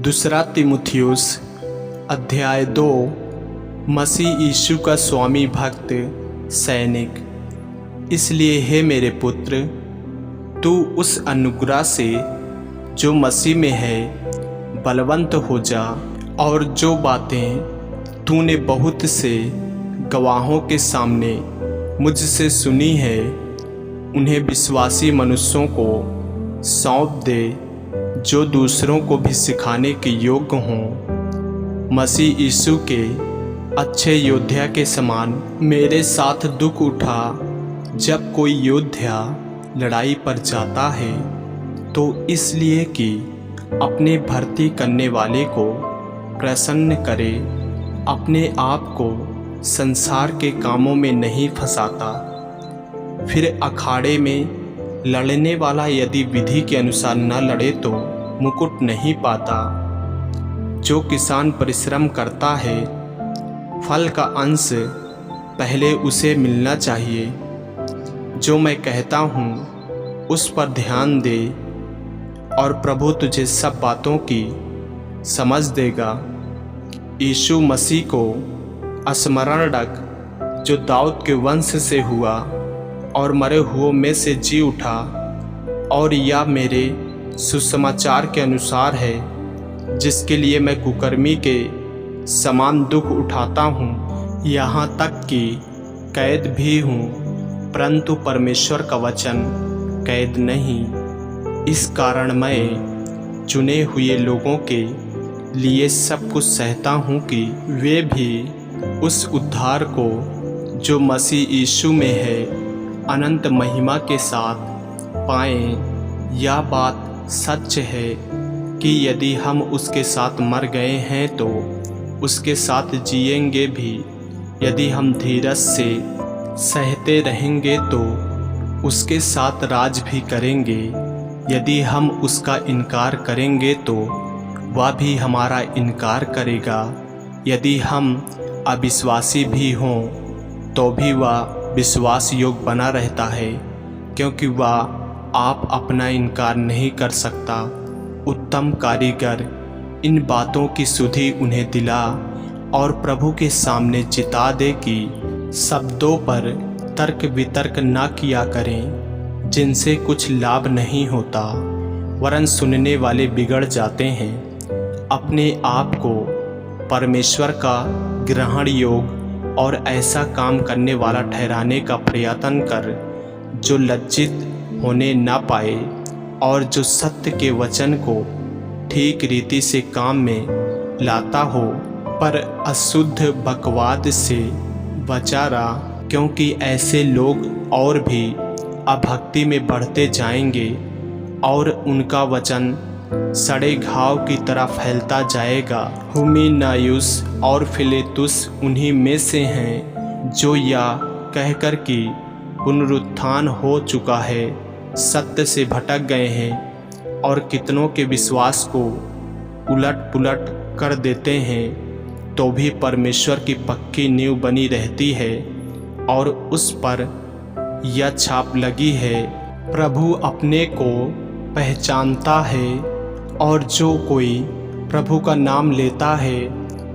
दूसरा तीमुथियुस अध्याय 2। मसीह यीशु का स्वामी भक्त सैनिक। इसलिए हे मेरे पुत्र, तू उस अनुग्रह से जो मसीह में है बलवंत हो जा, और जो बातें तूने बहुत से गवाहों के सामने मुझसे सुनी है उन्हें विश्वासी मनुष्यों को सौंप दे, जो दूसरों को भी सिखाने के योग्य हों। मसीह यीशु के अच्छे योद्धा के समान मेरे साथ दुख उठा। जब कोई योद्धा लड़ाई पर जाता है तो इसलिए कि अपने भर्ती करने वाले को प्रसन्न करे, अपने आप को संसार के कामों में नहीं फंसाता। फिर अखाड़े में लड़ने वाला यदि विधि के अनुसार न लड़े तो मुकुट नहीं पाता। जो किसान परिश्रम करता है फल का अंश पहले उसे मिलना चाहिए। जो मैं कहता हूँ उस पर ध्यान दे, और प्रभु तुझे सब बातों की समझ देगा। यीशु मसीह को स्मरण रख, जो दाऊद के वंश से हुआ और मरे हुओं में से जी उठा, और यह मेरे सुसमाचार के अनुसार है, जिसके लिए मैं कुकर्मी के समान दुख उठाता हूँ, यहाँ तक कि कैद भी हूँ, परंतु परमेश्वर का वचन कैद नहीं। इस कारण मैं चुने हुए लोगों के लिए सब कुछ सहता हूँ कि वे भी उस उद्धार को जो मसीह यीशु में है अनंत महिमा के साथ पाएं। यह बात सच है कि यदि हम उसके साथ मर गए हैं तो उसके साथ जिएंगे भी। यदि हम धीरज से सहते रहेंगे तो उसके साथ राज भी करेंगे। यदि हम उसका इनकार करेंगे तो वह भी हमारा इनकार करेगा। यदि हम अविश्वासी भी हों तो भी वह विश्वास योग्य बना रहता है, क्योंकि वह आप अपना इनकार नहीं कर सकता। उत्तम कारीगर इन बातों की सुधि उन्हें दिला और प्रभु के सामने जिता दे कि शब्दों पर तर्क वितर्क न किया करें, जिनसे कुछ लाभ नहीं होता, वरन सुनने वाले बिगड़ जाते हैं। अपने आप को परमेश्वर का ग्रहण योग्य और ऐसा काम करने वाला ठहराने का प्रयत्न कर, जो लज्जित होने न पाए और जो सत्य के वचन को ठीक रीति से काम में लाता हो, पर अशुद्ध बकवाद से बचा रहा, क्योंकि ऐसे लोग और भी अभक्ति में बढ़ते जाएंगे और उनका वचन सड़े घाव की तरह फैलता जाएगा। हुमिनायुस और फिलेतुस उन्हीं में से हैं, जो यह कहकर कि पुनरुत्थान हो चुका है सत्य से भटक गए हैं, और कितनों के विश्वास को उलट पुलट कर देते हैं, तो भी परमेश्वर की पक्की नींव बनी रहती है और उस पर यह छाप लगी है, प्रभु अपने को पहचानता है, और जो कोई प्रभु का नाम लेता है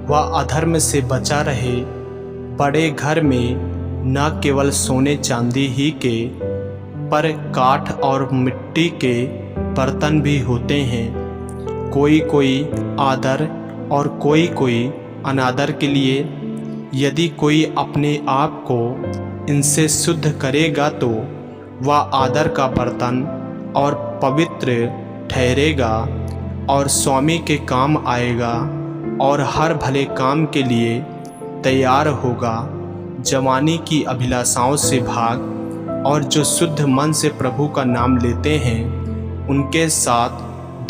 वह अधर्म से बचा रहे। बड़े घर में न केवल सोने चांदी ही के, पर काठ और मिट्टी के बर्तन भी होते हैं। कोई कोई आदर और कोई कोई अनादर के लिए। यदि कोई अपने आप को इनसे शुद्ध करेगा तो वह आदर का बर्तन और पवित्र ठहरेगा और स्वामी के काम आएगा, और हर भले काम के लिए तैयार होगा। जवानी की अभिलाषाओं से भाग, और जो शुद्ध मन से प्रभु का नाम लेते हैं उनके साथ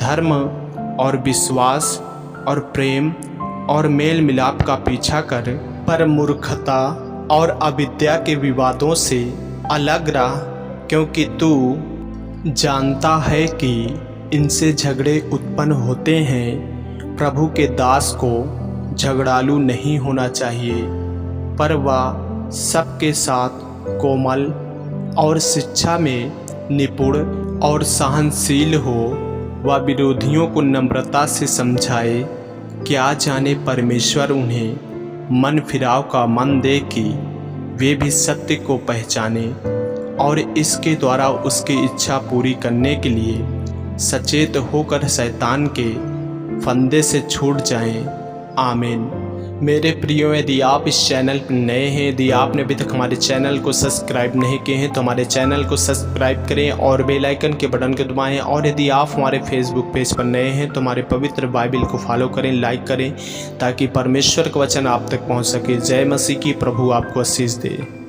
धर्म और विश्वास और प्रेम और मेल मिलाप का पीछा कर, पर मूर्खता और अविद्या के विवादों से अलग रह, क्योंकि तू जानता है कि इनसे झगड़े उत्पन्न होते हैं। प्रभु के दास को झगड़ालू नहीं होना चाहिए, पर वह सबके साथ कोमल और शिक्षा में निपुण और सहनशील हो। वह विरोधियों को नम्रता से समझाए, क्या जाने परमेश्वर उन्हें मन फिराव का मन दे कि वे भी सत्य को पहचाने और इसके द्वारा उसकी इच्छा पूरी करने के लिए सचेत होकर शैतान के फंदे से छूट जाएं। आमीन। मेरे प्रियो, यदि आप इस चैनल पर नए हैं, यदि आपने अभी तक हमारे चैनल को सब्सक्राइब नहीं किए हैं तो हमारे चैनल को सब्सक्राइब करें और बेल आइकन के बटन को दबाएं। और यदि आप हमारे फेसबुक पेज पर नए हैं तो हमारे पवित्र बाइबल को फॉलो करें, लाइक करें, ताकि परमेश्वर का वचन आप तक पहुंच सके। जय मसीह की। प्रभु आपको आशीष दे।